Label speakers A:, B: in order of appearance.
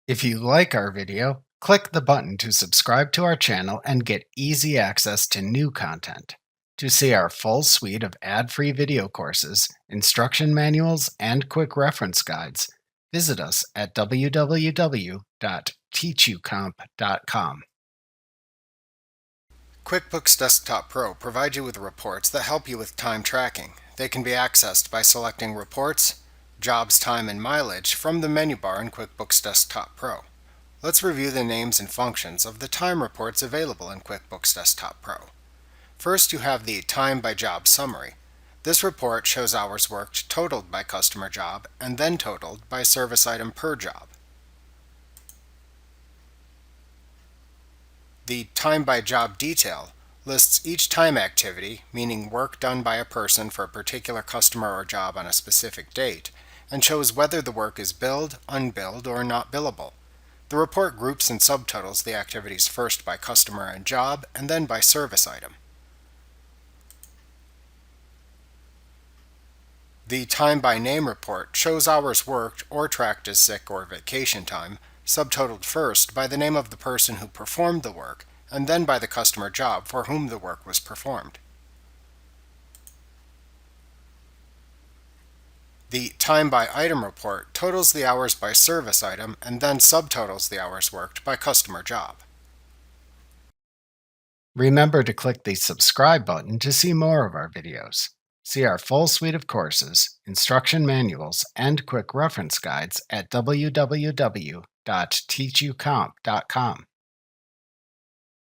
A: If you like our video, click the button to subscribe to our channel and get easy access to new content. To see our full suite of ad-free video courses, instruction manuals, and quick reference guides, visit us at www.teachucomp.com. QuickBooks Desktop Pro provides you with reports that help you with time tracking. They can be accessed by selecting Reports, Jobs, Time, and Mileage from the menu bar in QuickBooks Desktop Pro. Let's review the names and functions of the time reports available in QuickBooks Desktop Pro. First, you have the Time by Job Summary. This report shows hours worked totaled by customer job and then totaled by service item per job. The Time by Job Detail lists each time activity, meaning work done by a person for a particular customer or job on a specific date, and shows whether the work is billed, unbilled, or not billable. The report groups and subtotals the activities first by customer and job, and then by service item. The Time by Name report shows hours worked or tracked as sick or vacation time, subtotaled first by the name of the person who performed the work, and then by the customer job for whom the work was performed. The Time by Item report totals the hours by service item and then subtotals the hours worked by customer job. Remember to click the subscribe button to see more of our videos. See our full suite of courses, instruction manuals, and quick reference guides at www.teachucomp.com.